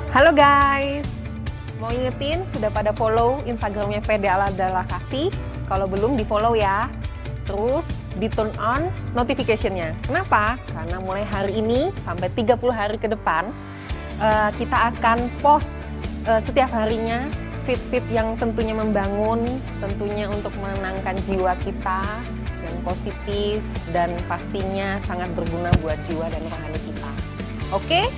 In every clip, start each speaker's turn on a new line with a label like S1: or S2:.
S1: Halo guys, mau ingetin sudah pada follow Instagramnya PD Adalah Kasih? Kalau belum di follow ya. Terus di turn on notification-nya. Kenapa? Karena mulai hari ini sampai 30 hari ke depan kita akan post setiap harinya feed-feed yang tentunya membangun, tentunya untuk menenangkan jiwa kita, yang positif dan pastinya sangat berguna buat jiwa dan rohani kita. Oke?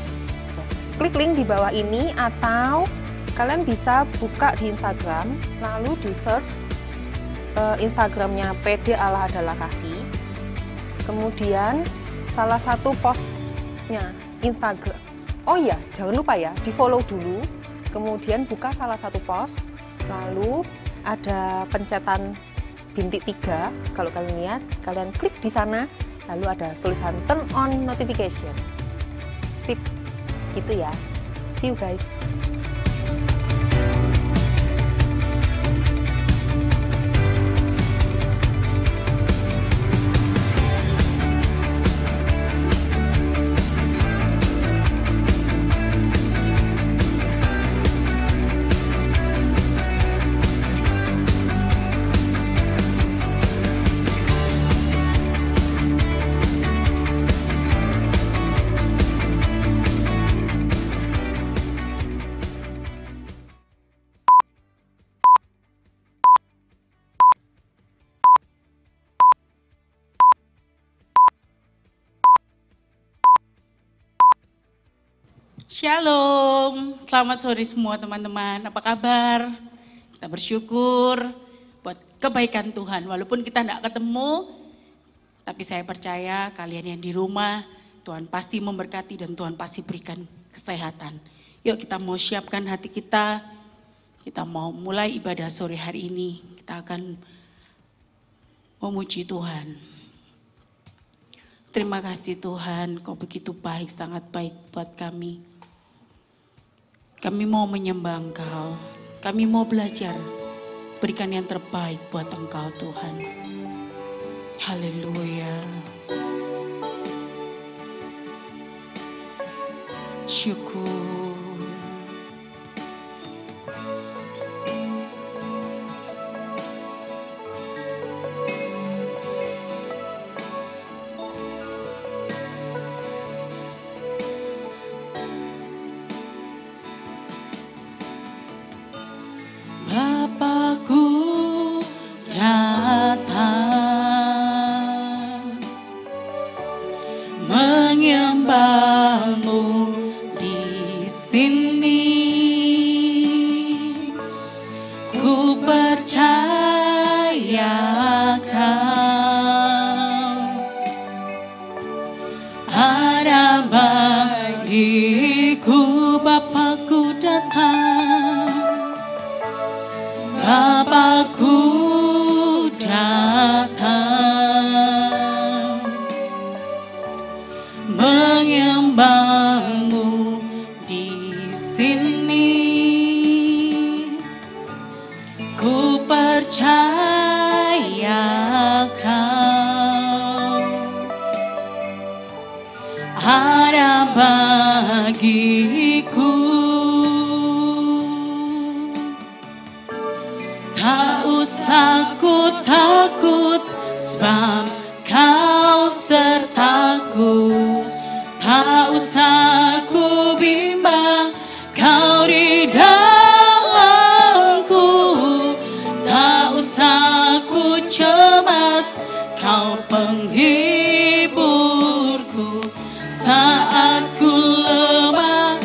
S1: Klik link di bawah ini atau kalian bisa buka di Instagram, lalu di search Instagramnya PD Allah Adalah Kasih. Kemudian salah satu postnya Instagram. Oh iya, jangan lupa ya, di follow dulu. Kemudian buka salah satu post, lalu ada pencetan bintik 3. Kalau kalian lihat, kalian klik di sana, lalu ada tulisan turn on notification. Sip, gitu ya. See you guys.
S2: Shalom, selamat sore semua teman-teman, apa kabar? Kita bersyukur buat kebaikan Tuhan, walaupun kita tidak ketemu, tapi saya percaya kalian yang di rumah, Tuhan pasti memberkati dan Tuhan pasti berikan kesehatan. Yuk kita mau siapkan hati kita mau mulai ibadah sore hari ini, kita akan memuji Tuhan. Terima kasih Tuhan, Kau begitu baik, sangat baik buat kami. Kami mau menyembah Engkau, kami mau belajar, berikan yang terbaik buat Engkau Tuhan. Haleluya. Syukur. Bapakku datang menyembahmu di sini. Ku percaya Kau ada bagiku. Bapakku datang, Bapakku datang menyembahmu di sini. Ku percaya Kau ada bagiku. Tak usah ku takut, sebab Kau sertaku. Tak usah ku bimbang, Kau di dalamku. Tak usah ku cemas, Kau penghiburku. Saat ku lemah,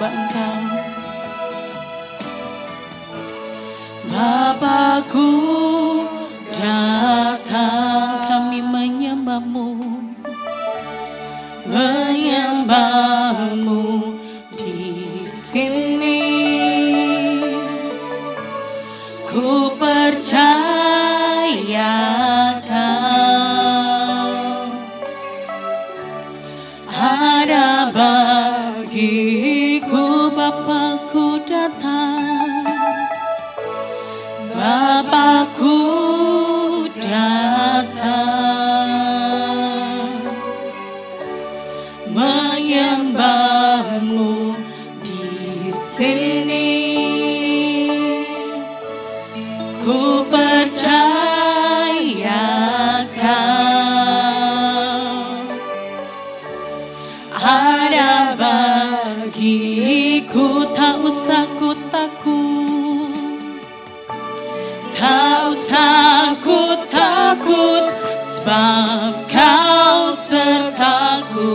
S2: menyembah Engkau. Bapakku datang, kami menyembah-Mu, menyembah-Mu di sini. Ku percaya Kau ada bagiku. Bapakku datang, Bapakku datang, menyembah-Mu di sini. Ku percaya Kau ada bagiku. Tak usah ku takut, tak usah ku takut, sebab Kau sertaku.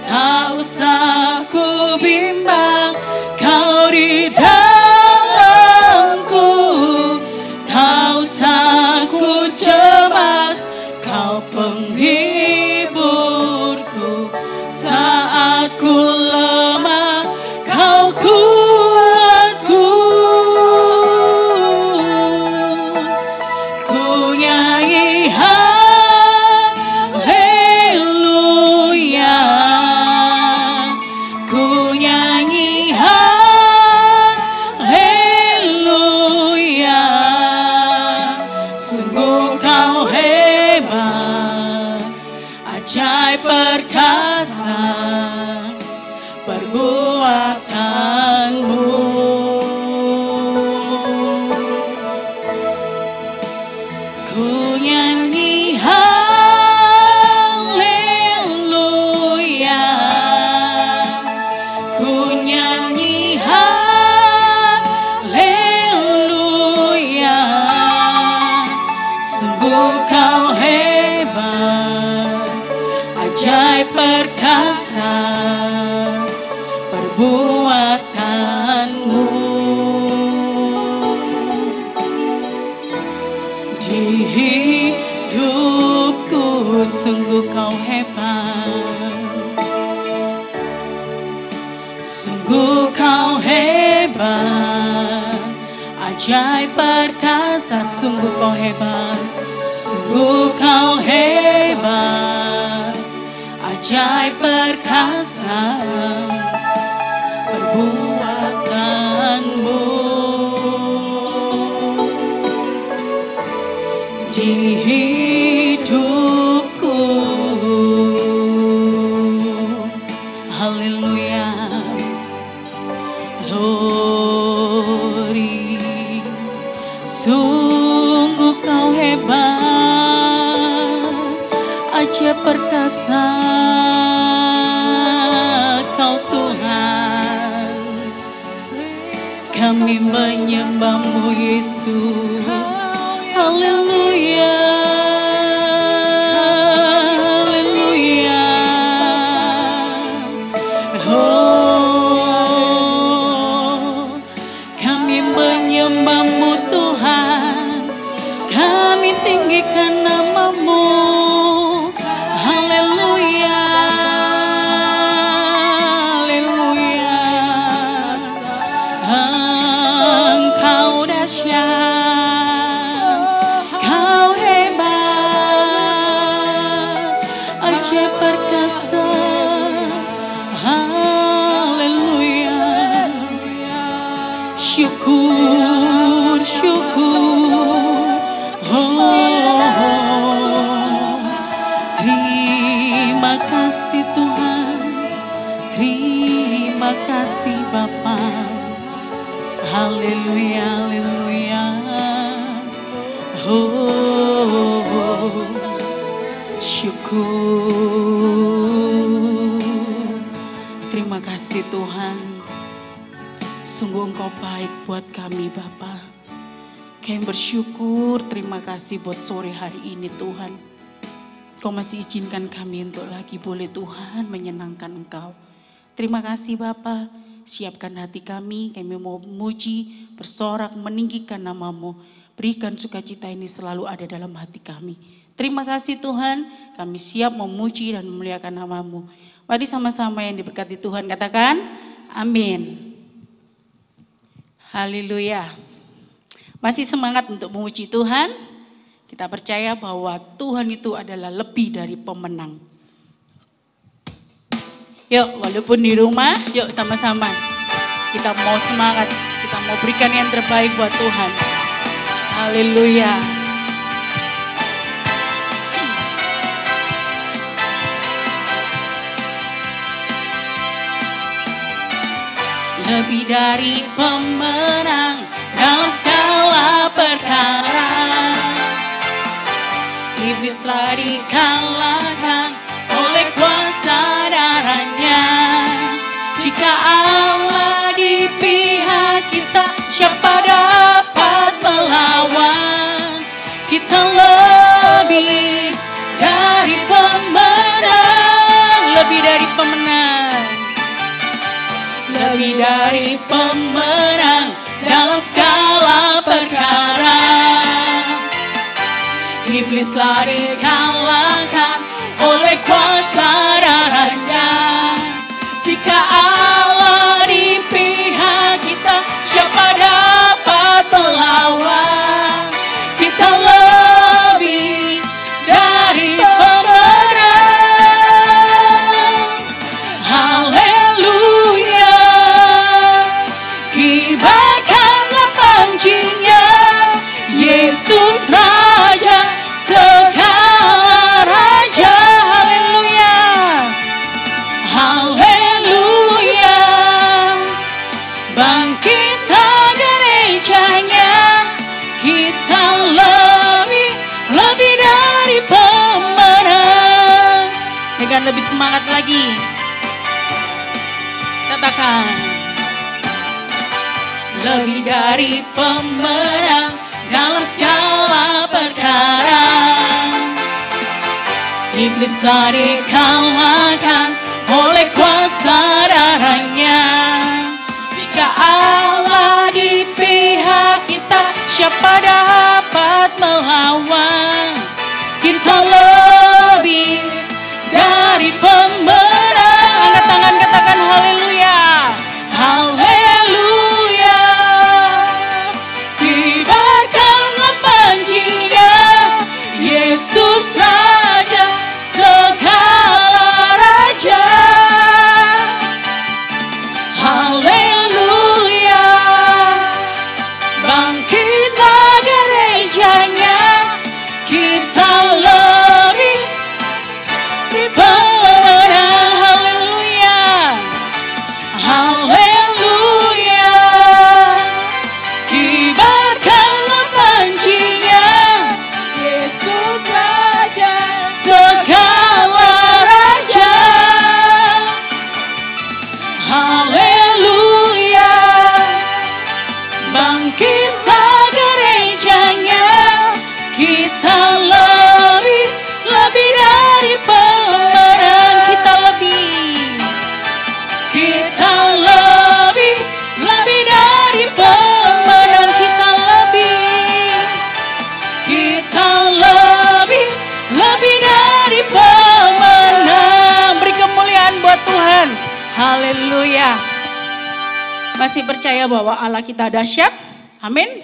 S2: Tak usah ku bimbang, Kau di dalamku. Tak usah ku cemas, Kau penghiburku. Saat ku lemah, Kau kuatku. Ku nyanyi haleluya, ku nyanyi haleluya. Sungguh Kau hebat, ajaib perkasa perbuatan-Mu. Ku nyanyi haleluya, ku nyanyi haleluya. Sungguh Kau hebat, ajaib perkasa perbuatan-Mu. Di hidupku sungguh Kau hebat, sungguh Kau hebat, ajaib perkasa. Sungguh Kau hebat, sungguh Kau hebat, ajaib perkasa perbuatan-Mu. Di hidupku, haleluya, glory. Sungguh Kau hebat, ajaib perkasa Kau Tuhan. Kami menyembah-Mu Yesus, haleluya, haleluya. Oh, kami menyembah-Mu Tuhan, kami tinggikan nama-Mu, haleluya, haleluya. Engkau dahsyat, Kau hebat, ajaib perkasa, haleluya. Syukur, syukur, oh, terima kasih Tuhan, terima kasih Bapa, haleluya, haleluya. Oh, syukur. Terima kasih Tuhan. Sungguh Engkau baik buat kami Bapa. Kami bersyukur, terima kasih buat sore hari ini Tuhan. Kau masih izinkan kami untuk lagi boleh Tuhan menyenangkan Engkau. Terima kasih Bapa. siapkan hati kami mau memuji, bersorak, meninggikan nama-Mu. Berikan sukacita ini selalu ada dalam hati kami. Terima kasih Tuhan, kami siap memuji dan memuliakan nama-Mu. Mari sama-sama yang diberkati Tuhan katakan, amin. Haleluya. Masih semangat untuk memuji Tuhan? Kita percaya bahwa Tuhan itu adalah lebih dari pemenang. Yuk, walaupun di rumah, yuk sama-sama. Kita mau semangat, kita mau berikan yang terbaik buat Tuhan. Haleluya. Lebih dari pemenang dalam segala perkara, iblis telah dikalahkan oleh kuasa darahnya. Jika Allah di pihak kita, siapa dapat melawan? Kita lebih dari pemenang, lebih dari pemenang, lebih dari pemenang dalam segala perkara. Iblis telah dikalahkan oleh kuasa darahnya. Jika Allah di pihak kita, siapa dapat melawan? Kita lebih dari pemenang. Haleluya. Kibarkanlah pancinya, Yesus Raja segala raja. Haleluya. Haleluya. Bangkitlah gerejanya, kita lebih dari pemenang. Dengan lebih semangat lagi, katakan, lebih dari pemenang dalam segala perkara. Iblis telah dikalahkan oleh kuasa darahnya. Jika Allah di pihak kita, siapa dapat melawan? Kita lebih dari pemenang. Angkat tangan, katakan haleluya. Haleluya. Kibarkanlah pancinya, Yesus Raja segala raja. Haleluya. Bangkitlah gerejanya, kita lebih dari pemenang. Haleluya. Haleluya. Kibarkanlah pancinya, Yesus Raja segala raja. Haleluya. Bangkitlah gerejanya, kita lebih dari pemenang. Kita lebih dari pemenang. Kita lebih dari pemenang. Beri kemuliaan buat Tuhan. Haleluya. Masih percaya bahwa Allah kita dahsyat? Amin.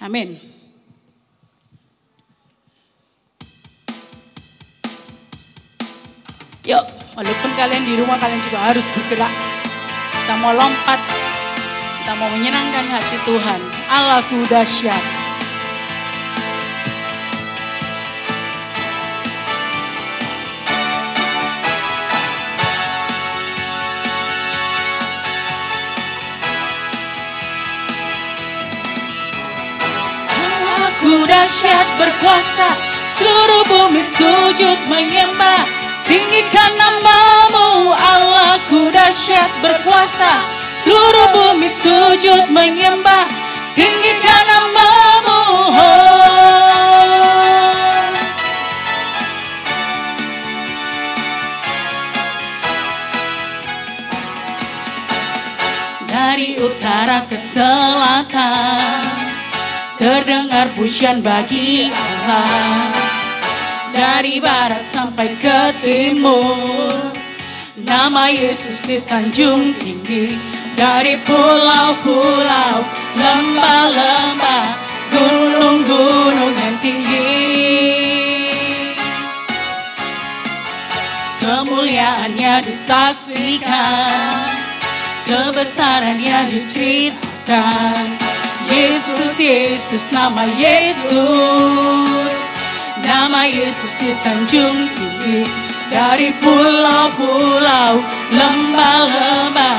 S2: Amin. Yuk, walaupun kalian di rumah, kalian juga harus bergerak. Kita mau lompat, kita mau menyenangkan hati Tuhan. Allahku dahsyat. Allahku dahsyat berkuasa, seluruh bumi sujud menyembah. Tinggikan nama-Mu, Allahku dahsyat berkuasa, seluruh bumi sujud menyembah. Tinggikan nama-Mu. Dari utara ke selatan terdengar pujian bagi Allah. Dari barat sampai ke timur nama Yesus disanjung tinggi. Dari pulau-pulau, lembah-lembah, gunung-gunung yang tinggi, kemuliaannya disaksikan, kebesarannya diceritakan. Yesus, Yesus, nama Yesus, nama Yesus disanjung tinggi. Dari pulau-pulau, lembah-lembah,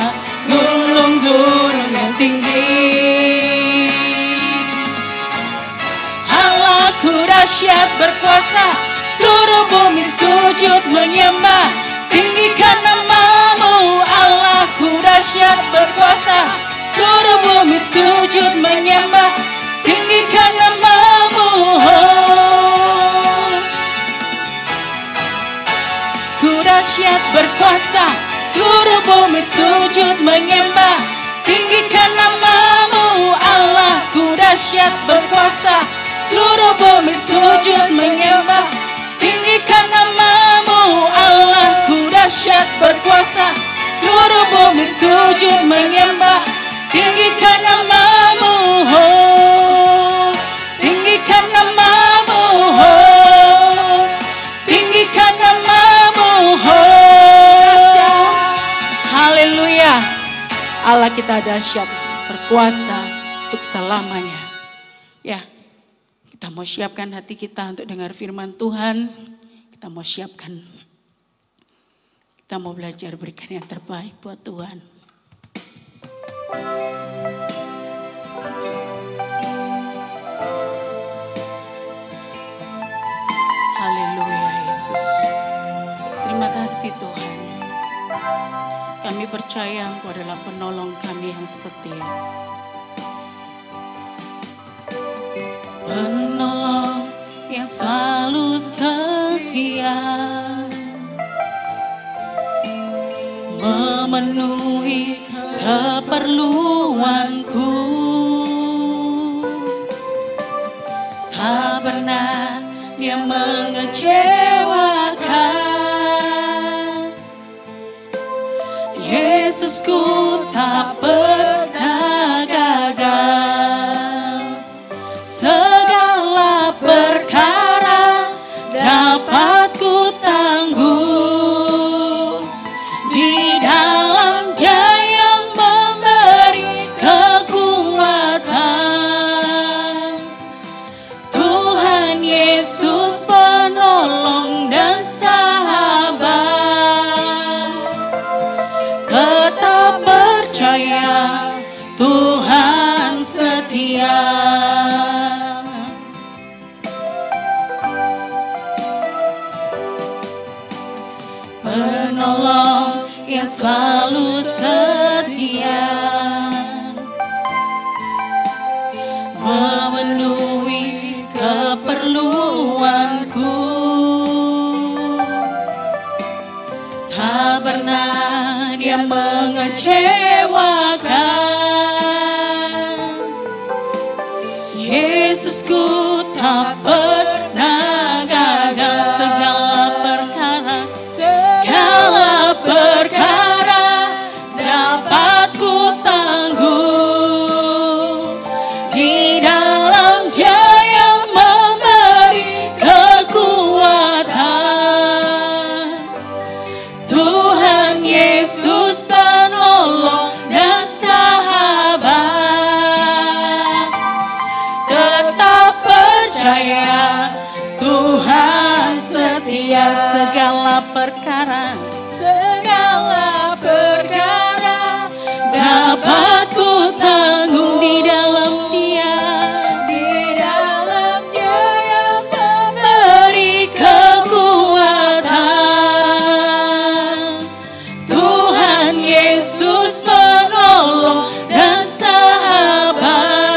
S2: gunung-gunung yang tinggi. Allahku dahsyat berkuasa, seluruh bumi sujud menyembah. Tinggikan namamu, Allahku dahsyat berkuasa, seluruh bumi sujud menyembah. Tinggikan namamu, Ku dahsyat berkuasa, seluruh bumi sujud menyembah. Tinggikan namamu, Allah. Ku dahsyat berkuasa, seluruh bumi sujud menyembah. Tinggikan namamu, Allah. Ku dahsyat berkuasa, seluruh bumi sujud menyembah. Tinggikan namamu, tinggikan namamu, tinggikan namamu. Haleluya. Allah kita dahsyat, berkuasa untuk selamanya. Ya, kita mau siapkan hati kita untuk dengar firman Tuhan. Kita mau siapkan, kita mau belajar berikan yang terbaik buat Tuhan. Haleluya Yesus. Terima kasih Tuhan. Kami percaya Engkau adalah penolong kami yang setia. Penolong yang selalu setia, memenuhi keperluanku. Tak pernah Dia mengecewakan. Yesusku tak pernah gagal. Segala perkara dapat ku tanggung di dalam Dia yang memberi kekuatan. Tuhan Yesus penolong dan sahabat. Tetap percaya Tuhan setia. Penolong yang selalu setia, memenuhi keperluanku. Tak pernah Dia mengecewakan. Yesusku tak pernah gagal. Segala perkara dapat ku tanggung di dalam Dia yang memberi kekuatan. Tuhan Yesus penolong dan sahabat. Tetap percaya Tuhan setia. Segala perkara dapat ku tanggung di dalam Dia, yang memberi kekuatan. Tuhan Yesus penolong dan sahabat.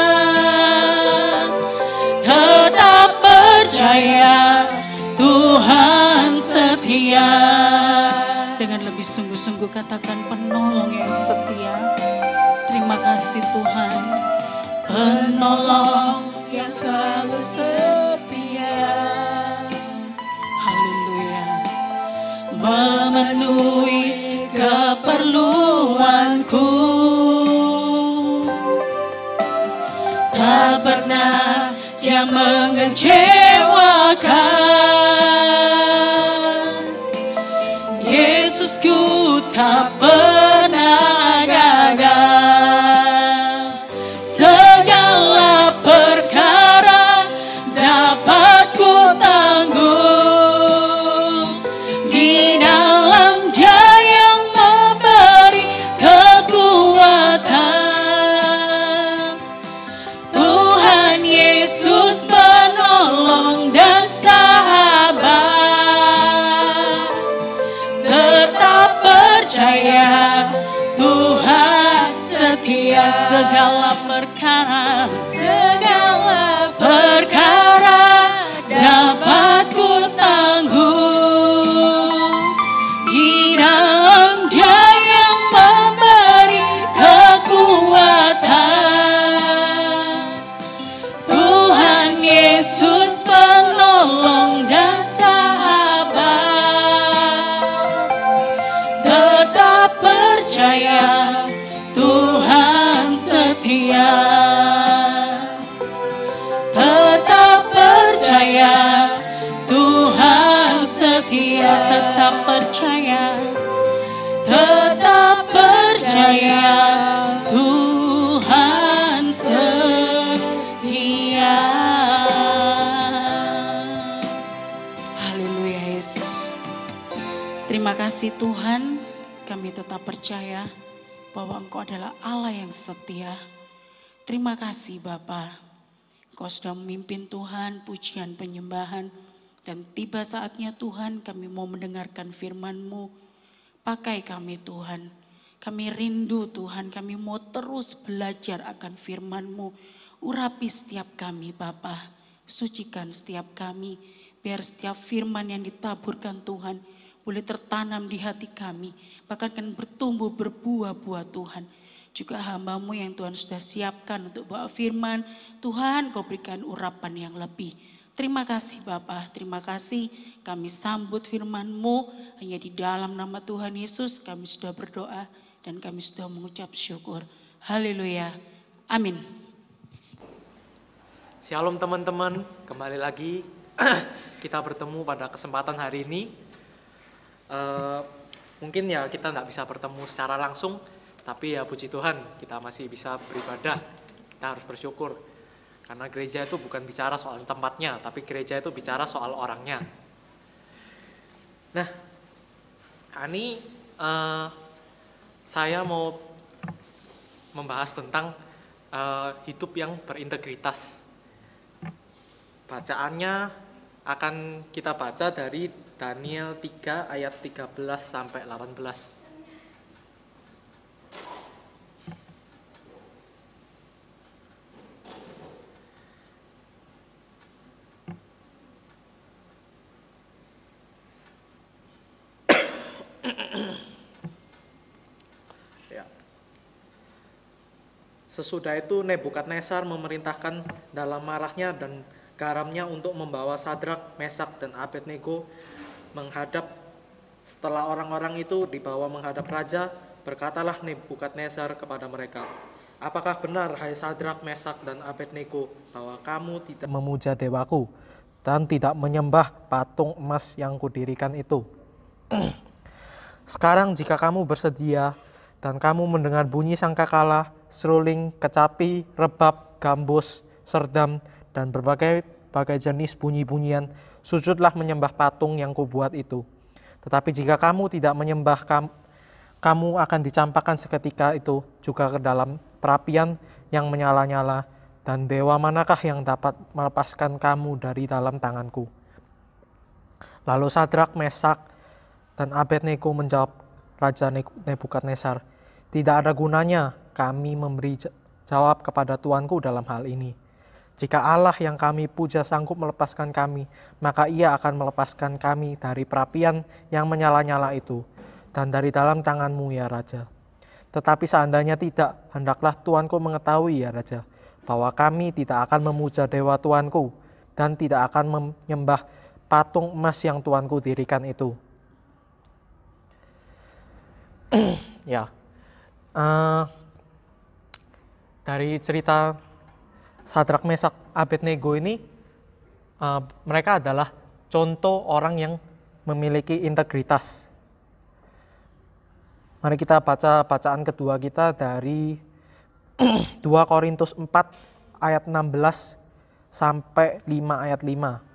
S2: Tetap percaya Tuhan setia. Dengan lebih sungguh-sungguh katakan, penolong yang setia. Terima Terima kasih Tuhan, penolong yang selalu setia. Haleluya. Memenuhi keperluanku, tak pernah Dia mengecewakan. Yesusku tak pernah gagal. Segala perkara dapat ku tanggung di dalam Dia yang memberi kekuatan. Tuhan Yesus penolong dan sahabat, tetap percaya Tuhan setia. Segala perkara dapat ku tanggung di dalam Dia yang memberi kekuatan. Tuhan Yesus penolong dan sahabat, tetap percaya Tuhan setia. Tetap percaya Tuhan setia. Tetap percaya, tetap percaya Tuhan setia. Haleluya Yesus. Terima kasih Tuhan, kami tetap percaya bahwa Engkau adalah Allah yang setia. Terima kasih Bapa, Engkau sudah memimpin Tuhan pujian penyembahan, dan tiba saatnya Tuhan kami mau mendengarkan firman-Mu. Pakai kami Tuhan, kami rindu Tuhan, kami mau terus belajar akan firman-Mu. Urapi setiap kami Bapa, sucikan setiap kami, biar setiap firman yang ditaburkan Tuhan boleh tertanam di hati kami, bahkan akan bertumbuh berbuah-buah Tuhan. Juga hamba-Mu yang Tuhan sudah siapkan untuk bawa firman, Tuhan Kau berikan urapan yang lebih. Terima kasih Bapa, terima kasih kami sambut firman-Mu, hanya di dalam nama Tuhan Yesus kami sudah berdoa dan kami sudah mengucap syukur. Haleluya, amin.
S3: Shalom teman-teman, kembali lagi kita bertemu pada kesempatan hari ini. Mungkin ya kita nggak bisa bertemu secara langsung, tapi ya puji Tuhan kita masih bisa beribadah. Kita harus bersyukur karena gereja itu bukan bicara soal tempatnya, tapi gereja itu bicara soal orangnya. Nah, ini saya mau membahas tentang hidup yang berintegritas. Bacaannya akan kita baca dari Daniel 3 ayat 13 sampai 18. Sesudah itu Nebukadnezar memerintahkan dalam marahnya dan garamnya untuk membawa Sadrak, Mesak, dan Abednego menghadap. Setelah orang-orang itu dibawa menghadap raja, berkatalah Nebukadnezar kepada mereka, "Apakah benar, hai Sadrak, Mesak, dan Abednego, bahwa kamu tidak memuja dewaku dan tidak menyembah patung emas yang kudirikan itu? Sekarang jika kamu bersedia dan kamu mendengar bunyi sangkakala, seruling, kecapi, rebab, gambus, serdam, dan berbagai jenis bunyi-bunyian, sujudlah menyembah patung yang kubuat itu. Tetapi jika kamu tidak menyembah, kamu akan dicampakkan seketika itu juga ke dalam perapian yang menyala-nyala, dan dewa manakah yang dapat melepaskan kamu dari dalam tanganku?" Lalu Sadrak, Mesak, dan Abednego menjawab Raja Nebukadnezar, "Tidak ada gunanya kami memberi jawab kepada Tuanku dalam hal ini. Jika Allah yang kami puja sanggup melepaskan kami, maka Ia akan melepaskan kami dari perapian yang menyala-nyala itu, dan dari dalam tanganmu ya Raja. Tetapi seandainya tidak, hendaklah tuanku mengetahui ya Raja, bahwa kami tidak akan memuja dewa tuanku dan tidak akan menyembah patung emas yang tuanku dirikan itu. Ya, dari cerita Sadrak, Mesak, Abednego ini, mereka adalah contoh orang yang memiliki integritas. Mari kita baca bacaan kedua kita dari 2 Korintus 4 ayat 16 sampai 5 ayat 5.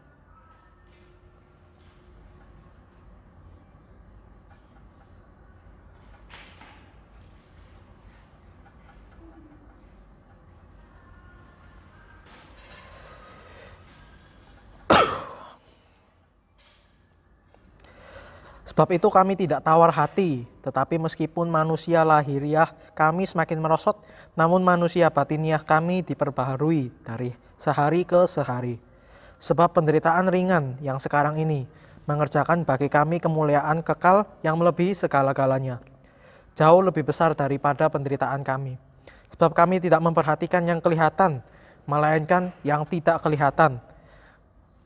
S3: Sebab itu kami tidak tawar hati, tetapi meskipun manusia lahiriah kami semakin merosot, namun manusia batiniah kami diperbaharui dari sehari ke sehari. Sebab penderitaan ringan yang sekarang ini mengerjakan bagi kami kemuliaan kekal yang melebihi segala-galanya, jauh lebih besar daripada penderitaan kami. Sebab kami tidak memperhatikan yang kelihatan, melainkan yang tidak kelihatan.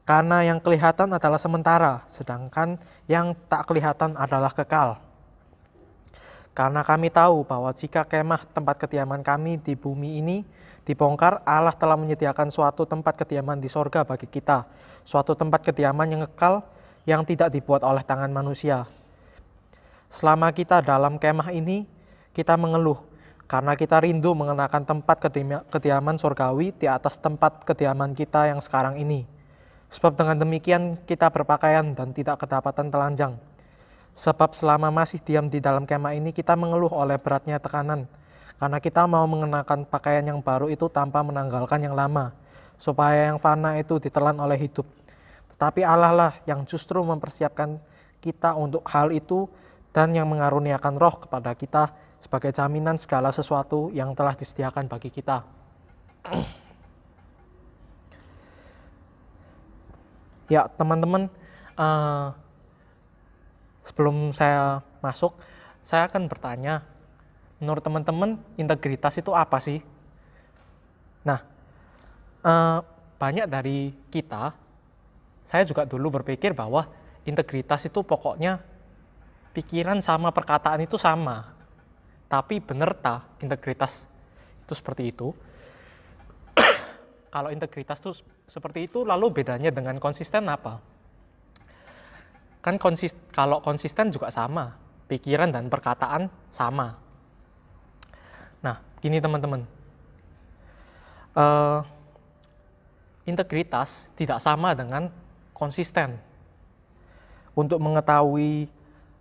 S3: Karena yang kelihatan adalah sementara, sedangkan yang tak kelihatan adalah kekal. Karena kami tahu bahwa jika kemah tempat kediaman kami di bumi ini dibongkar, Allah telah menyediakan suatu tempat kediaman di sorga bagi kita, suatu tempat kediaman yang kekal yang tidak dibuat oleh tangan manusia. Selama kita dalam kemah ini, kita mengeluh, karena kita rindu mengenakan tempat kediaman sorgawi di atas tempat kediaman kita yang sekarang ini. Sebab dengan demikian kita berpakaian dan tidak kedapatan telanjang. Sebab selama masih diam di dalam kemah ini kita mengeluh oleh beratnya tekanan. Karena kita mau mengenakan pakaian yang baru itu tanpa menanggalkan yang lama. Supaya yang fana itu ditelan oleh hidup. Tetapi Allah lah yang justru mempersiapkan kita untuk hal itu dan yang mengaruniakan roh kepada kita sebagai jaminan segala sesuatu yang telah disediakan bagi kita. Ya teman-teman, sebelum saya masuk, saya akan bertanya, menurut teman-teman integritas itu apa sih? Nah, banyak dari kita, saya juga dulu berpikir bahwa integritas itu pokoknya pikiran sama perkataan itu sama. Tapi benar tak integritas itu seperti itu? Kalau integritas itu seperti itu, lalu bedanya dengan konsisten apa? Kan kalau konsisten juga sama, pikiran dan perkataan sama. Nah, gini teman-teman, integritas tidak sama dengan konsisten. Untuk mengetahui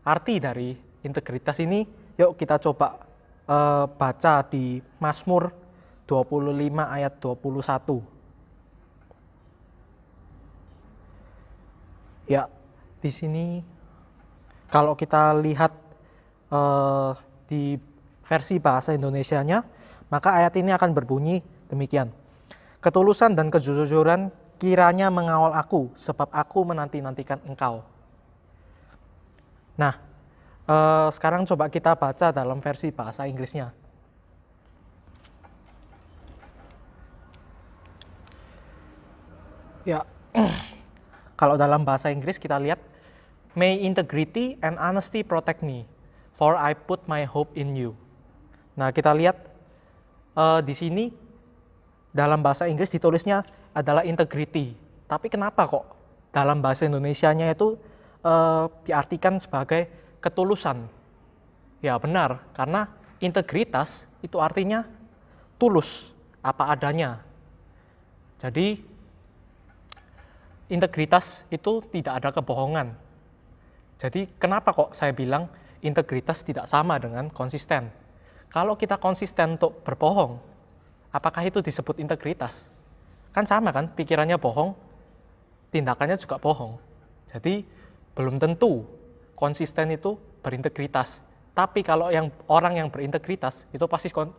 S3: arti dari integritas ini, yuk kita coba baca di Mazmur 25 ayat 21. Ya, di sini kalau kita lihat di versi bahasa Indonesianya, maka ayat ini akan berbunyi demikian. Ketulusan dan kejujuran kiranya mengawal aku, sebab aku menanti-nantikan engkau. Nah, sekarang coba kita baca dalam versi bahasa Inggrisnya. Ya, kalau dalam bahasa Inggris kita lihat, may integrity and honesty protect me, for I put my hope in you. Nah, kita lihat di sini dalam bahasa Inggris ditulisnya adalah integrity. Tapi kenapa kok dalam bahasa Indonesianya itu diartikan sebagai ketulusan? Ya benar, karena integritas itu artinya tulus, apa adanya. Jadi integritas itu tidak ada kebohongan. Jadi kenapa kok saya bilang integritas tidak sama dengan konsisten? Kalau kita konsisten untuk berbohong, apakah itu disebut integritas? Kan sama kan, pikirannya bohong, tindakannya juga bohong. Jadi belum tentu konsisten itu berintegritas. Tapi kalau orang yang berintegritas itu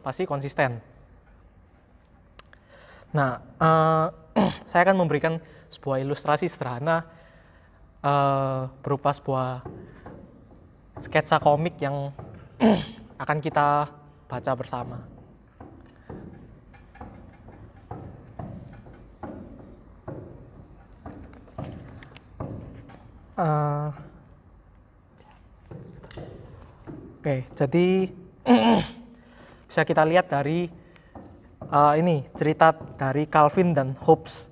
S3: pasti konsisten. Nah, saya akan memberikan sebuah ilustrasi sederhana berupa sebuah sketsa komik yang akan kita baca bersama. Oke, jadi bisa kita lihat dari ini cerita dari Calvin dan Hobbes.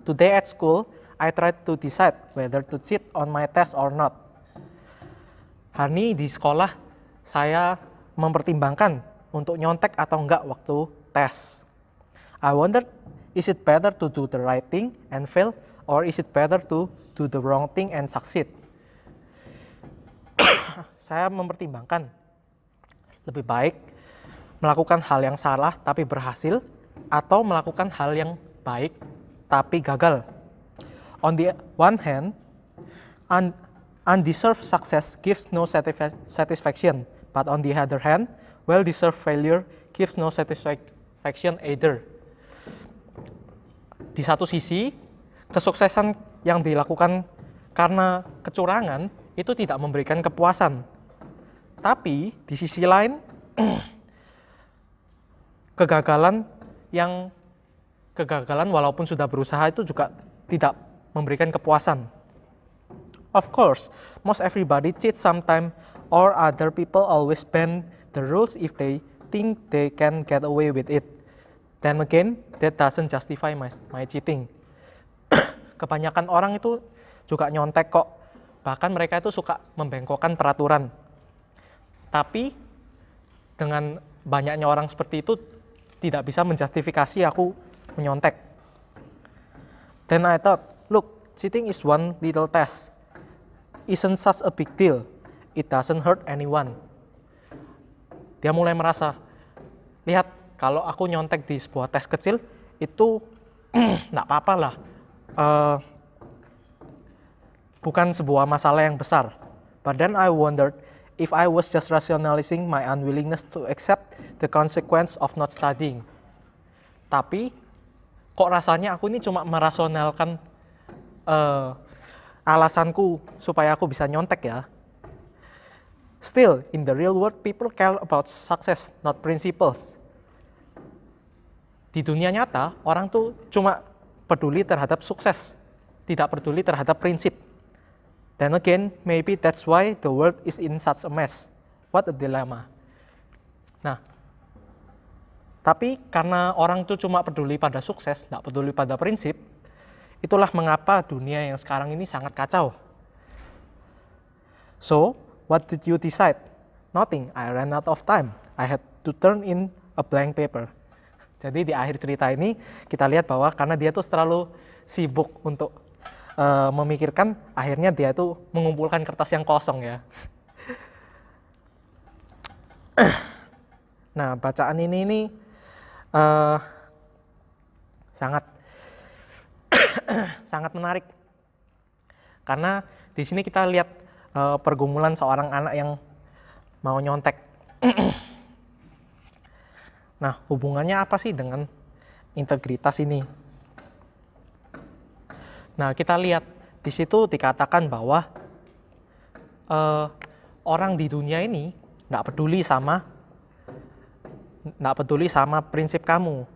S3: Today at school, I tried to decide whether to cheat on my test or not. Hari ini di sekolah, saya mempertimbangkan untuk nyontek atau enggak waktu tes. I wondered, is it better to do the right thing and fail, or is it better to do the wrong thing and succeed? Saya mempertimbangkan, lebih baik melakukan hal yang salah tapi berhasil, atau melakukan hal yang baik tapi gagal. On the one hand, undeserved success gives no satisfaction, but on the other hand, well-deserved failure gives no satisfaction either. Di satu sisi, kesuksesan yang dilakukan karena kecurangan itu tidak memberikan kepuasan. Tapi di sisi lain, kegagalan walaupun sudah berusaha itu juga tidak memberikan kepuasan. Of course, most everybody cheats sometime, or other people always bend the rules if they think they can get away with it. Then again, that doesn't justify my cheating. Kebanyakan orang itu juga nyontek kok. Bahkan mereka itu suka membengkokkan peraturan. Tapi dengan banyaknya orang seperti itu tidak bisa menjustifikasi aku menyontek. Then I thought, look, cheating is one little test. Isn't such a big deal. It doesn't hurt anyone. Dia mulai merasa, lihat kalau aku nyontek di sebuah tes kecil itu nggak apa-apa lah. Bukan sebuah masalah yang besar. But then I wondered if I was just rationalizing my unwillingness to accept the consequence of not studying. Tapi kok rasanya aku ini cuma merasionalkan alasanku supaya aku bisa nyontek ya. Still, in the real world, people care about success, not principles. Di dunia nyata, orang tuh cuma peduli terhadap sukses, tidak peduli terhadap prinsip. Then again, maybe that's why the world is in such a mess. What a dilemma. Nah, tapi karena orang tuh cuma peduli pada sukses, tidak peduli pada prinsip, itulah mengapa dunia yang sekarang ini sangat kacau. So, what did you decide? Nothing, I ran out of time. I had to turn in a blank paper. Jadi di akhir cerita ini kita lihat bahwa karena dia tuh terlalu sibuk untuk memikirkan, akhirnya dia tuh mengumpulkan kertas yang kosong ya. Nah, bacaan ini sangat sangat menarik karena di sini kita lihat pergumulan seorang anak yang mau nyontek. Nah, hubungannya apa sih dengan integritas ini? Nah, kita lihat di situ dikatakan bahwa orang di dunia ini nggak peduli sama prinsip kamu.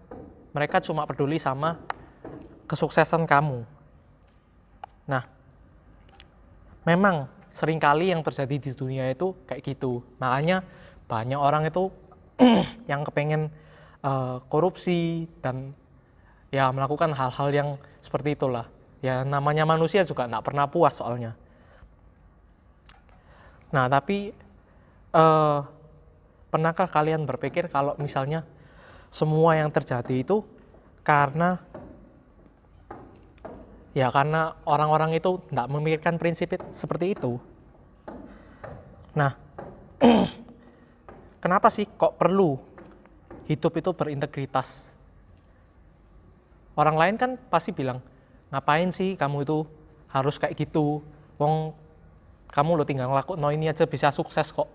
S3: Mereka cuma peduli sama kesuksesan kamu. Nah, memang seringkali yang terjadi di dunia itu kayak gitu. Makanya banyak orang itu yang kepengen korupsi dan ya melakukan hal-hal yang seperti itulah. Ya namanya manusia juga nggak pernah puas soalnya. Nah tapi pernahkah kalian berpikir kalau misalnya semua yang terjadi itu karena orang-orang itu nggak memikirkan prinsip seperti itu. Nah, kenapa sih kok perlu hidup itu berintegritas? Orang lain kan pasti bilang, ngapain sih kamu itu harus kayak gitu? Wong kamu lo tinggal ngelakuin ini aja bisa sukses kok.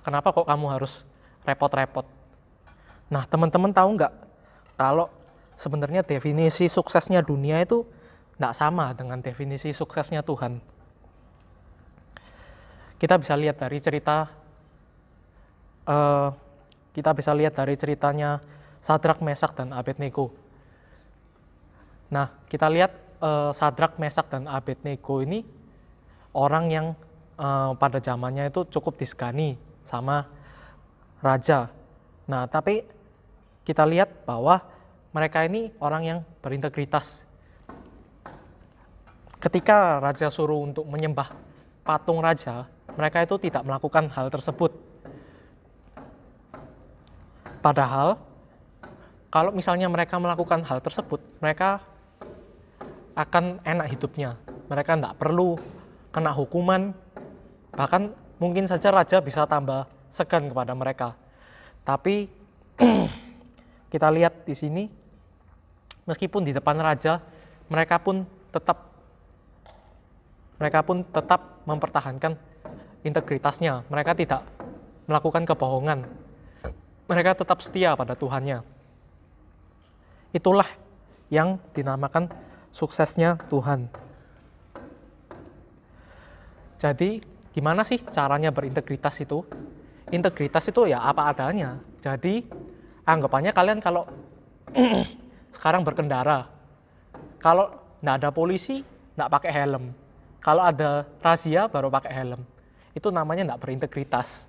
S3: Kenapa kok kamu harus repot-repot? Nah, teman-teman tahu nggak kalau sebenarnya definisi suksesnya dunia itu nggak sama dengan definisi suksesnya Tuhan. Kita bisa lihat dari cerita kita bisa lihat dari ceritanya Sadrak, Mesak, dan Abednego. Nah, kita lihat Sadrak, Mesak, dan Abednego ini orang yang pada zamannya itu cukup disegani sama raja. Nah, tapi kita lihat bahwa mereka ini orang yang berintegritas. Ketika raja suruh untuk menyembah patung raja, mereka itu tidak melakukan hal tersebut. Padahal, kalau misalnya mereka melakukan hal tersebut, mereka akan enak hidupnya. Mereka tidak perlu kena hukuman, bahkan mungkin saja raja bisa tambah segan kepada mereka. Tapi kita lihat di sini, meskipun di depan raja, mereka pun tetap mempertahankan integritasnya. Mereka tidak melakukan kebohongan. Mereka tetap setia pada Tuhannya. Itulah yang dinamakan suksesnya Tuhan. Jadi, gimana sih caranya berintegritas itu? Integritas itu ya apa adanya. Jadi, anggapannya kalian kalau sekarang berkendara, kalau nggak ada polisi, nggak pakai helm. Kalau ada razia, baru pakai helm. Itu namanya nggak berintegritas.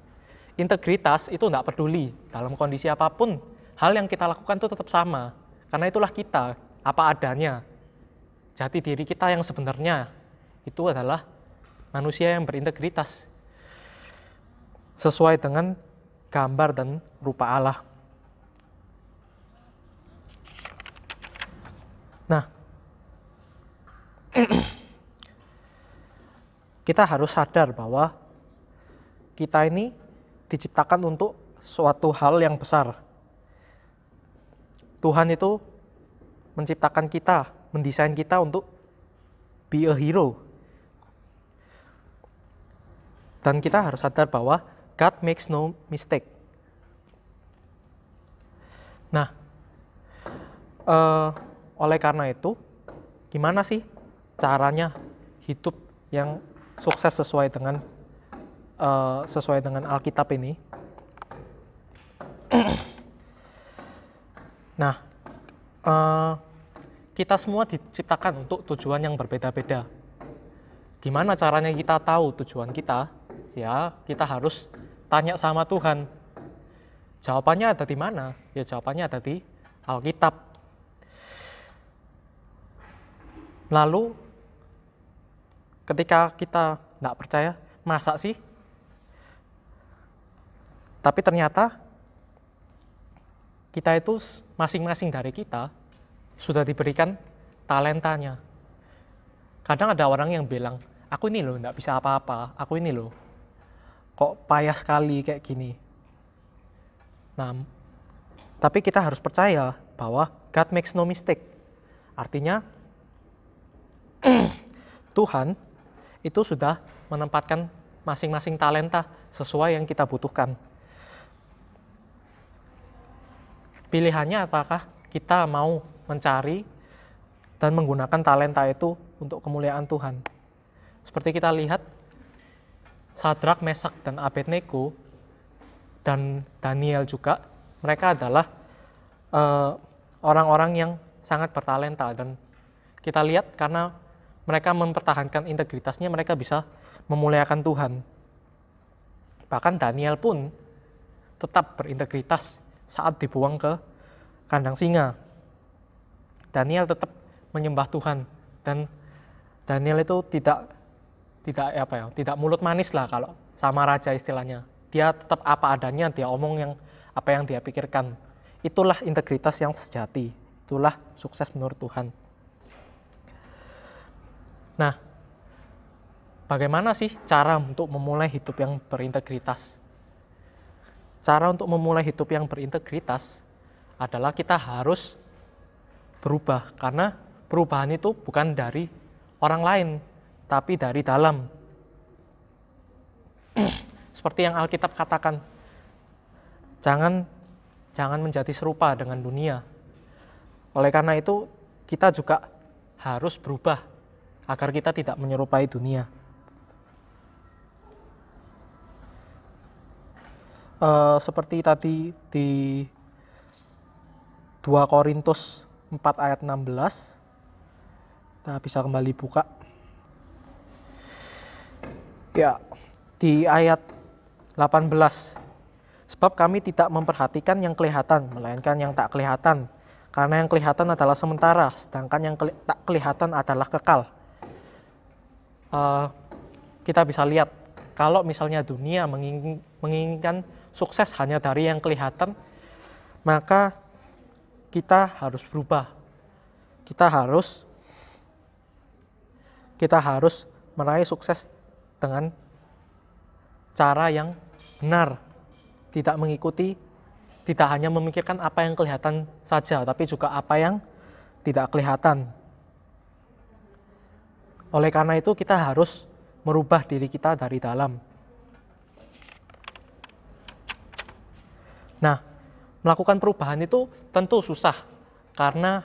S3: Integritas itu nggak peduli. Dalam kondisi apapun, hal yang kita lakukan itu tetap sama. Karena itulah kita, apa adanya. Jati diri kita yang sebenarnya, itu adalah manusia yang berintegritas. Sesuai dengan gambar dan rupa Allah. Nah, kita harus sadar bahwa kita ini diciptakan untuk suatu hal yang besar. Tuhan itu menciptakan kita, mendesain kita untuk be a hero. Dan kita harus sadar bahwa God makes no mistake. Nah, oleh karena itu, gimana sih caranya hidup yang sukses sesuai dengan Alkitab ini? Nah, kita semua diciptakan untuk tujuan yang berbeda-beda. Gimana caranya kita tahu tujuan kita? Ya, kita harus tanya sama Tuhan. Jawabannya ada di mana? Ya, jawabannya ada di Alkitab. Lalu, ketika kita nggak percaya, masa sih? Tapi ternyata kita itu masing-masing dari kita sudah diberikan talentanya. Kadang ada orang yang bilang, aku ini loh nggak bisa apa-apa, aku ini loh kok payah sekali kayak gini. Nah, tapi kita harus percaya bahwa God makes no mistake. Artinya, Tuhan itu sudah menempatkan masing-masing talenta sesuai yang kita butuhkan. Pilihannya apakah kita mau mencari dan menggunakan talenta itu untuk kemuliaan Tuhan. Seperti kita lihat, Sadrak, Mesak, dan Abednego, dan Daniel juga, mereka adalah orang-orang yang sangat bertalenta. Dan kita lihat karena mereka mempertahankan integritasnya, mereka bisa memuliakan Tuhan. Bahkan Daniel pun tetap berintegritas saat dibuang ke kandang singa. Daniel tetap menyembah Tuhan, dan Daniel itu tidak mulut manis lah kalau sama raja istilahnya. Dia tetap apa adanya, dia omong apa yang dia pikirkan. Itulah integritas yang sejati. Itulah sukses menurut Tuhan. Nah, bagaimana sih cara untuk memulai hidup yang berintegritas? Cara untuk memulai hidup yang berintegritas adalah kita harus berubah, karena perubahan itu bukan dari orang lain, tapi dari dalam. Seperti yang Alkitab katakan, jangan menjadi serupa dengan dunia. Oleh karena itu, kita juga harus berubah agar kita tidak menyerupai dunia. seperti tadi di 2 Korintus 4 ayat 16, kita bisa kembali buka. Ya, di ayat 18. Sebab kami tidak memperhatikan yang kelihatan, melainkan yang tak kelihatan. Karena yang kelihatan adalah sementara, sedangkan yang tak kelihatan adalah kekal. Kita bisa lihat, kalau misalnya dunia menginginkan sukses hanya dari yang kelihatan, maka kita harus berubah. Kita harus meraih sukses dengan cara yang benar. Tidak hanya memikirkan apa yang kelihatan saja, tapi juga apa yang tidak kelihatan. Oleh karena itu kita harus merubah diri kita dari dalam. Nah, melakukan perubahan itu tentu susah karena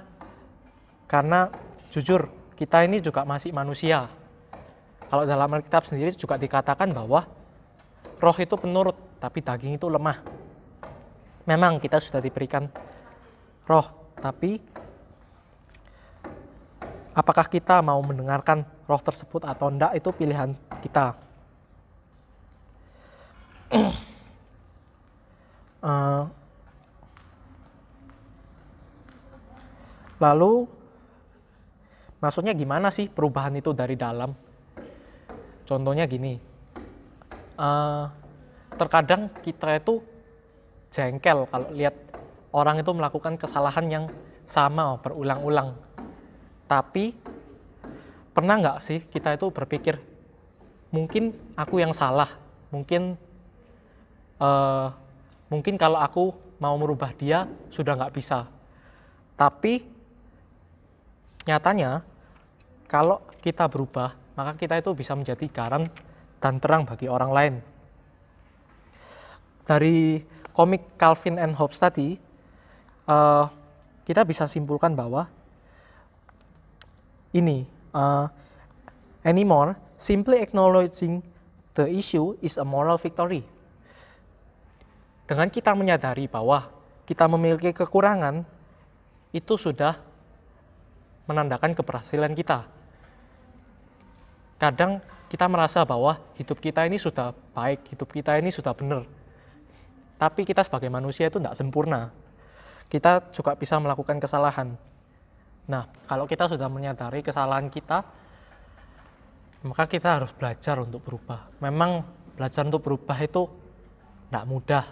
S3: jujur kita ini juga masih manusia. Kalau dalam Alkitab sendiri juga dikatakan bahwa roh itu penurut, tapi daging itu lemah. Memang kita sudah diberikan roh, tapi apakah kita mau mendengarkan roh tersebut atau enggak, itu pilihan kita. Lalu maksudnya gimana sih perubahan itu dari dalam? Contohnya gini, terkadang kita itu jengkel kalau lihat orang itu melakukan kesalahan yang sama berulang-ulang. Tapi pernah nggak sih kita itu berpikir, mungkin aku yang salah, mungkin kalau aku mau merubah dia sudah nggak bisa. Tapi nyatanya kalau kita berubah, maka kita itu bisa menjadi garam dan terang bagi orang lain. Dari komik Calvin and Hobbes tadi, kita bisa simpulkan bahwa ini, anymore, simply acknowledging the issue is a moral victory. Dengan kita menyadari bahwa kita memiliki kekurangan, itu sudah menandakan keberhasilan kita. Kadang kita merasa bahwa hidup kita ini sudah baik, hidup kita ini sudah benar. Tapi kita sebagai manusia itu tidak sempurna. Kita juga bisa melakukan kesalahan. Nah, kalau kita sudah menyadari kesalahan kita, maka kita harus belajar untuk berubah. Memang belajar untuk berubah itu tidak mudah.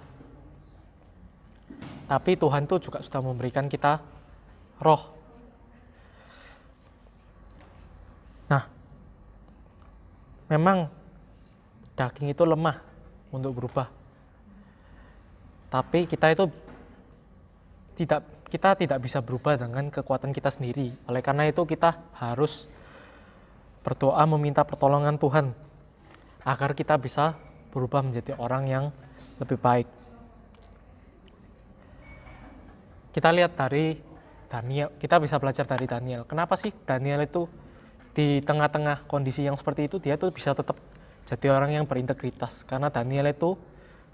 S3: Tapi Tuhan itu juga sudah memberikan kita roh. Nah, memang daging itu lemah untuk berubah. Tapi kita tidak bisa berubah dengan kekuatan kita sendiri. Oleh karena itu kita harus berdoa meminta pertolongan Tuhan agar kita bisa berubah menjadi orang yang lebih baik. Kita lihat dari Daniel, kita bisa belajar dari Daniel. Kenapa sih Daniel itu di tengah-tengah kondisi yang seperti itu, dia tuh bisa tetap jadi orang yang berintegritas? Karena Daniel itu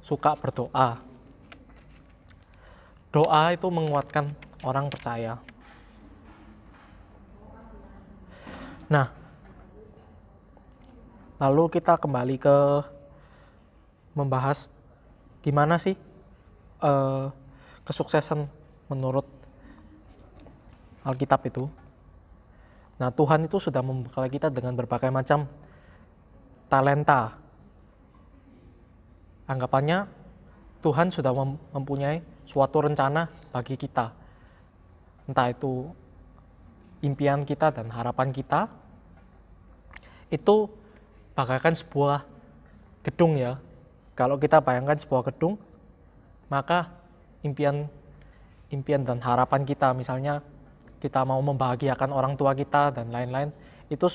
S3: suka berdoa. Doa itu menguatkan orang percaya. Nah, lalu kita kembali ke membahas gimana sih kesuksesan menurut Alkitab itu. Nah, Tuhan itu sudah membekali kita dengan berbagai macam talenta. Anggapannya Tuhan sudah mempunyai suatu rencana bagi kita. Entah itu impian kita dan harapan kita, itu bagaikan sebuah gedung ya. Kalau kita bayangkan sebuah gedung, maka impian dan harapan kita, misalnya kita mau membahagiakan orang tua kita dan lain-lain, itu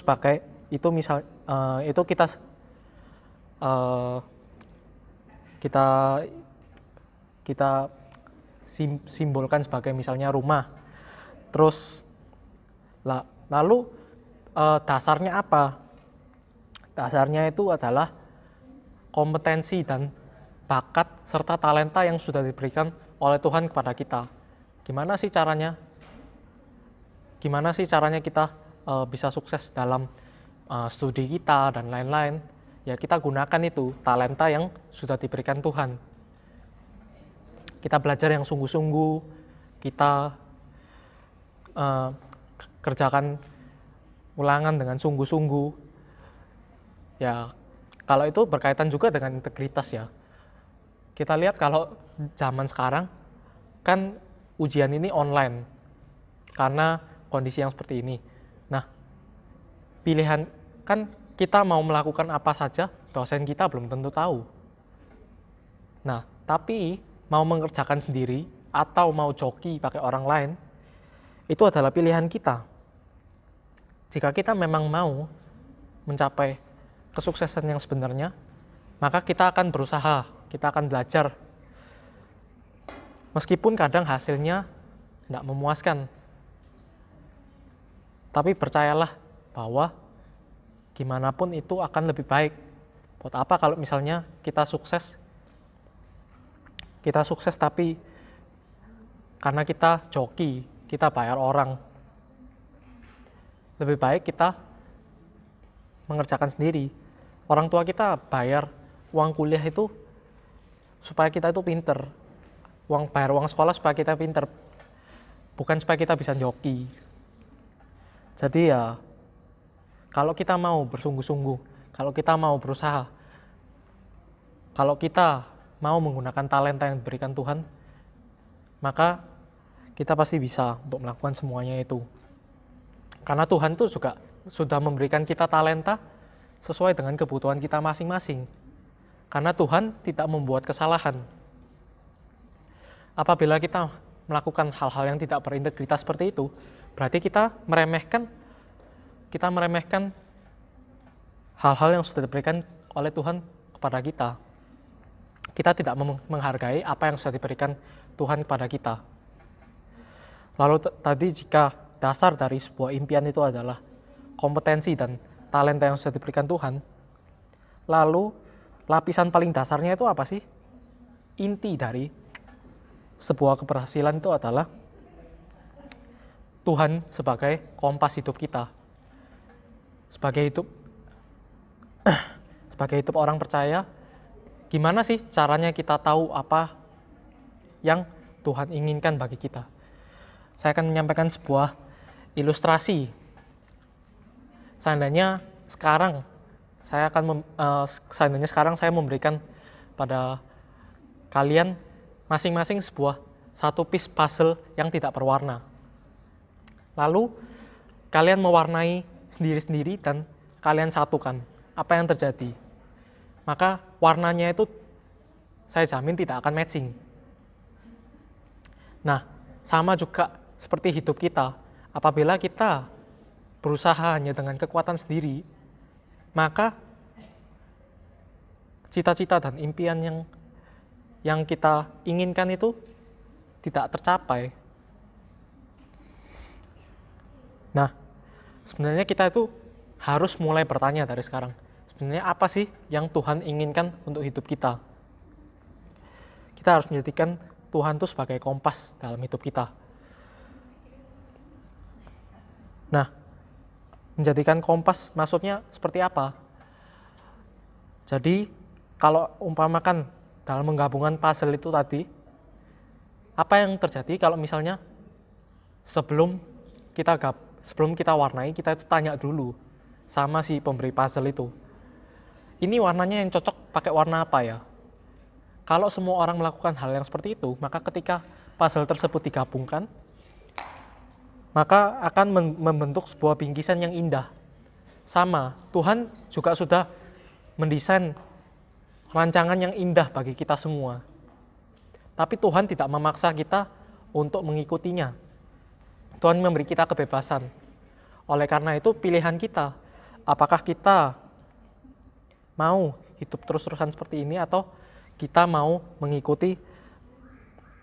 S3: kita simbolkan sebagai misalnya rumah. Terus lalu dasarnya apa? Dasarnya itu adalah kompetensi dan bakat serta talenta yang sudah diberikan oleh Tuhan kepada kita. Gimana sih caranya? Gimana sih caranya kita bisa sukses dalam studi kita dan lain-lain? Ya kita gunakan itu talenta yang sudah diberikan Tuhan. Kita belajar yang sungguh-sungguh, kita kerjakan ulangan dengan sungguh-sungguh. Ya, kalau itu berkaitan juga dengan integritas ya. Kita lihat kalau zaman sekarang kan ujian ini online karena kondisi yang seperti ini. Nah, pilihan kan kita mau melakukan apa saja, dosen kita belum tentu tahu. Nah, tapi mau mengerjakan sendiri atau mau joki pakai orang lain, itu adalah pilihan kita. Jika kita memang mau mencapai kesuksesan yang sebenarnya, maka kita akan berusaha, kita akan belajar. Meskipun kadang hasilnya tidak memuaskan. Tapi percayalah bahwa gimana pun itu akan lebih baik. Buat apa kalau misalnya kita sukses tapi karena kita joki, kita bayar orang. Lebih baik kita mengerjakan sendiri. Orang tua kita bayar uang kuliah itu supaya kita itu pinter. Bayar uang sekolah supaya kita pinter. Bukan supaya kita bisa joki. Jadi ya, kalau kita mau bersungguh-sungguh, kalau kita mau berusaha, kalau kita mau menggunakan talenta yang diberikan Tuhan, maka kita pasti bisa untuk melakukan semuanya itu. Karena Tuhan itu juga sudah memberikan kita talenta sesuai dengan kebutuhan kita masing-masing. Karena Tuhan tidak membuat kesalahan. Apabila kita melakukan hal-hal yang tidak berintegritas seperti itu, berarti kita meremehkan hal-hal yang sudah diberikan oleh Tuhan kepada kita. Kita tidak menghargai apa yang sudah diberikan Tuhan kepada kita. Lalu tadi jika dasar dari sebuah impian itu adalah kompetensi dan talenta yang sudah diberikan Tuhan, lalu lapisan paling dasarnya itu apa sih? Inti dari sebuah keberhasilan itu adalah Tuhan sebagai kompas hidup kita. Sebagai hidup orang percaya, gimana sih caranya kita tahu apa yang Tuhan inginkan bagi kita? Saya akan menyampaikan sebuah ilustrasi. Seandainya sekarang saya memberikan pada kalian masing-masing satu piece puzzle yang tidak berwarna. Lalu kalian mewarnai sendiri-sendiri dan kalian satukan. Apa yang terjadi? Maka warnanya itu saya jamin tidak akan matching. Nah, sama juga seperti hidup kita. Apabila kita berusaha hanya dengan kekuatan sendiri, maka cita-cita dan impian yang kita inginkan itu tidak tercapai. Nah, sebenarnya kita itu harus mulai bertanya dari sekarang. Sebenarnya apa sih yang Tuhan inginkan untuk hidup kita? Kita harus menjadikan Tuhan itu sebagai kompas dalam hidup kita. Nah, menjadikan kompas maksudnya seperti apa? Jadi, kalau umpamakan dalam menggabungkan puzzle itu tadi, apa yang terjadi kalau misalnya sebelum kita warnai, kita itu tanya dulu sama si pemberi puzzle itu. Ini warnanya yang cocok pakai warna apa ya? Kalau semua orang melakukan hal yang seperti itu, maka ketika puzzle tersebut digabungkan, maka akan membentuk sebuah bingkisan yang indah. Sama, Tuhan juga sudah mendesain rancangan yang indah bagi kita semua. Tapi Tuhan tidak memaksa kita untuk mengikutinya. Tuhan memberi kita kebebasan. Oleh karena itu pilihan kita, apakah kita mau hidup terus-terusan seperti ini atau kita mau mengikuti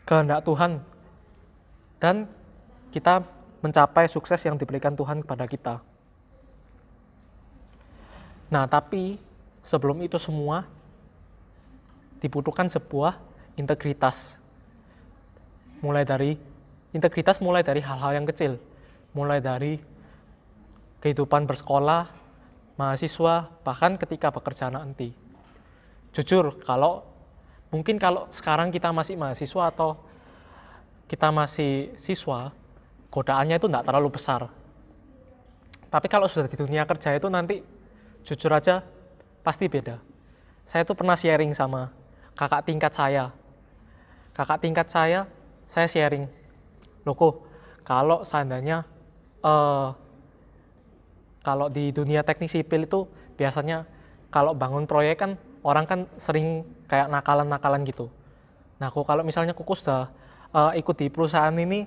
S3: kehendak Tuhan dan kita mencapai sukses yang diberikan Tuhan kepada kita. Nah, tapi sebelum itu semua, dibutuhkan sebuah integritas. Integritas mulai dari hal-hal yang kecil, mulai dari kehidupan bersekolah, mahasiswa, bahkan ketika bekerja nanti. Jujur, mungkin kalau sekarang kita masih mahasiswa atau kita masih siswa, godaannya itu tidak terlalu besar. Tapi kalau sudah di dunia kerja itu nanti, jujur aja, pasti beda. Saya tuh pernah sharing sama kakak tingkat saya. Kakak tingkat saya sharing, loh kok, kalau seandainya, kalau di dunia teknik sipil itu biasanya kalau bangun proyek kan, orang kan sering kayak nakalan-nakalan gitu. Nah, kalau misalnya Koko sudah ikut di perusahaan ini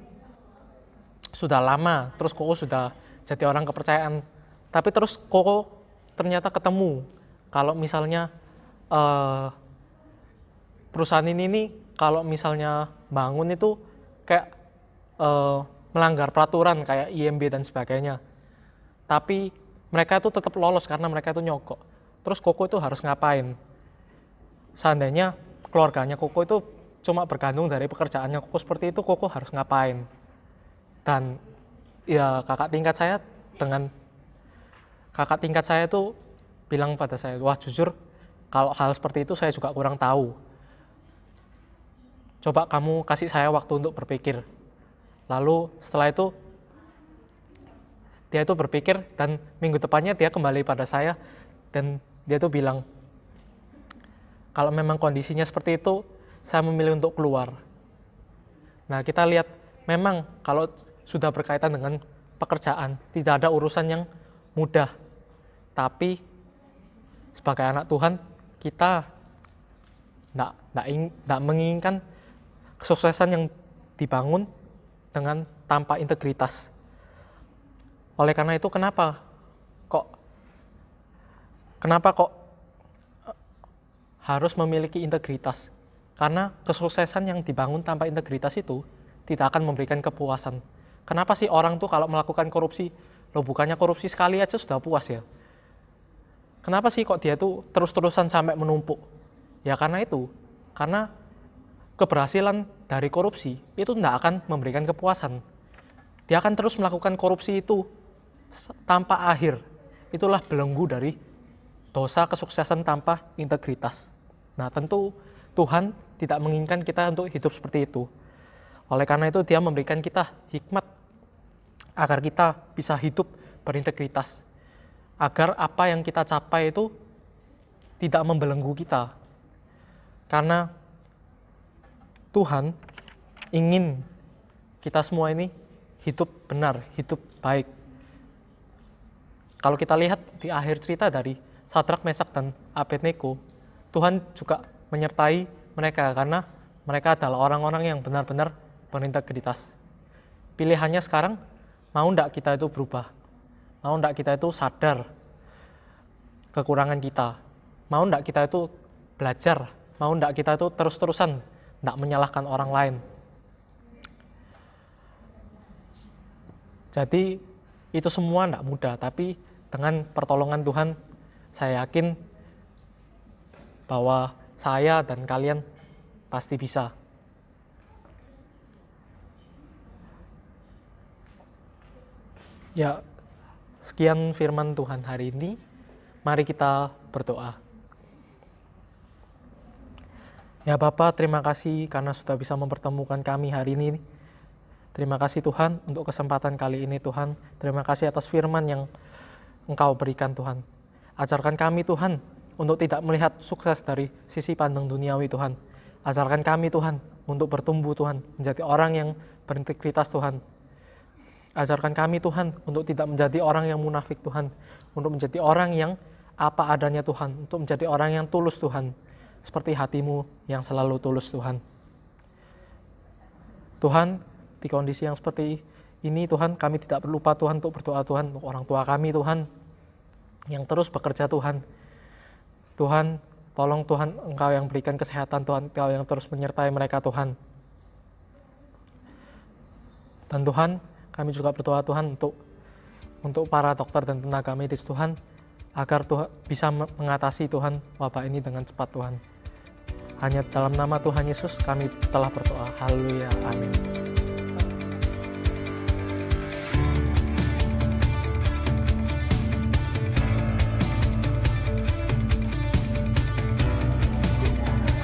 S3: sudah lama, terus Koko sudah jadi orang kepercayaan, tapi terus Koko ternyata ketemu kalau misalnya perusahaan ini kalau misalnya bangun itu kayak melanggar peraturan kayak IMB dan sebagainya, tapi mereka itu tetap lolos karena mereka itu nyogok. Terus Koko itu harus ngapain? Seandainya keluarganya Koko itu cuma bergantung dari pekerjaannya Koko seperti itu, Koko harus ngapain? Dan ya kakak tingkat saya itu bilang pada saya, wah jujur kalau hal seperti itu saya juga kurang tahu. Coba kamu kasih saya waktu untuk berpikir. Lalu setelah itu dia itu berpikir dan minggu depannya dia kembali pada saya dan dia tuh bilang, kalau memang kondisinya seperti itu, saya memilih untuk keluar. Nah, kita lihat memang kalau sudah berkaitan dengan pekerjaan, tidak ada urusan yang mudah. Tapi sebagai anak Tuhan, kita tidak menginginkan kesuksesan yang dibangun dengan tanpa integritas. Oleh karena itu, kenapa kok harus memiliki integritas? Karena kesuksesan yang dibangun tanpa integritas itu tidak akan memberikan kepuasan. Kenapa sih orang tuh kalau melakukan korupsi, loh bukannya korupsi sekali aja sudah puas ya? Kenapa sih kok dia tuh terus-terusan sampai menumpuk? Ya karena keberhasilan dari korupsi itu tidak akan memberikan kepuasan. Dia akan terus melakukan korupsi itu tanpa akhir. Itulah belenggu dari dosa kesuksesan tanpa integritas. Nah, tentu Tuhan tidak menginginkan kita untuk hidup seperti itu. Oleh karena itu dia memberikan kita hikmat agar kita bisa hidup berintegritas. Agar apa yang kita capai itu tidak membelenggu kita. Karena Tuhan ingin kita semua ini hidup benar, hidup baik. Kalau kita lihat di akhir cerita dari Sadrak, Mesak, dan Abednego, Tuhan juga menyertai mereka karena mereka adalah orang-orang yang benar-benar berintegritas. Pilihannya sekarang, mau ndak kita itu berubah? Mau ndak kita itu sadar kekurangan kita? Mau ndak kita itu belajar? Mau ndak kita itu terus-terusan ndak menyalahkan orang lain? Jadi itu semua ndak mudah, tapi dengan pertolongan Tuhan, saya yakin bahwa saya dan kalian pasti bisa. Ya, sekian firman Tuhan hari ini. Mari kita berdoa. Ya Bapa, terima kasih karena sudah bisa mempertemukan kami hari ini. Terima kasih Tuhan untuk kesempatan kali ini Tuhan. Terima kasih atas firman yang Engkau berikan Tuhan. Ajarkan kami Tuhan untuk tidak melihat sukses dari sisi pandang duniawi Tuhan. Ajarkan kami Tuhan untuk bertumbuh Tuhan, menjadi orang yang berintegritas Tuhan. Ajarkan kami Tuhan untuk tidak menjadi orang yang munafik Tuhan, untuk menjadi orang yang apa adanya Tuhan, untuk menjadi orang yang tulus Tuhan, seperti hati-Mu yang selalu tulus Tuhan. Tuhan, di kondisi yang seperti ini Tuhan, kami tidak lupa Tuhan untuk berdoa Tuhan, untuk orang tua kami Tuhan, yang terus bekerja Tuhan. Tuhan, tolong Tuhan Engkau yang berikan kesehatan Tuhan, Engkau yang terus menyertai mereka Tuhan. Dan Tuhan, kami juga berdoa Tuhan untuk para dokter dan tenaga medis Tuhan, agar Tuhan bisa mengatasi Tuhan wabah ini dengan cepat Tuhan. Hanya dalam nama Tuhan Yesus kami telah berdoa. Haleluya. Amin.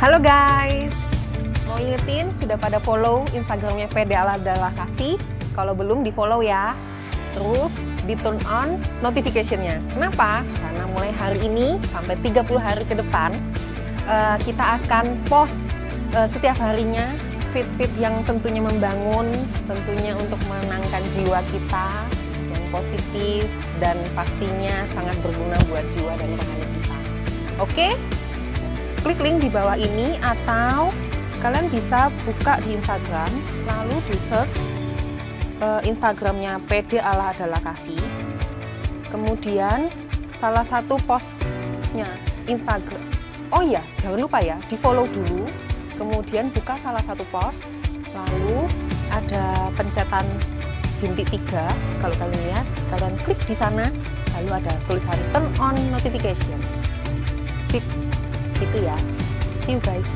S1: Halo guys, mau ingetin sudah pada follow Instagramnya PD Adalah Kasih. Kalau belum di follow ya. Terus di turn on notification-nya. Kenapa? Karena mulai hari ini sampai 30 hari ke depan kita akan post setiap harinya feed-feed yang tentunya membangun, tentunya untuk menenangkan jiwa kita yang positif dan pastinya sangat berguna buat jiwa dan rohani kita. Oke? Klik link di bawah ini atau kalian bisa buka di Instagram, lalu di search Instagramnya PD Allah Adalah Kasih. Kemudian salah satu postnya Instagram. Oh iya, jangan lupa ya, di follow dulu. Kemudian buka salah satu post, lalu ada pencetan bintik 3. Kalau kalian lihat, kalian klik di sana, lalu ada tulisan turn on notification. Sip. Itu ya. See you guys.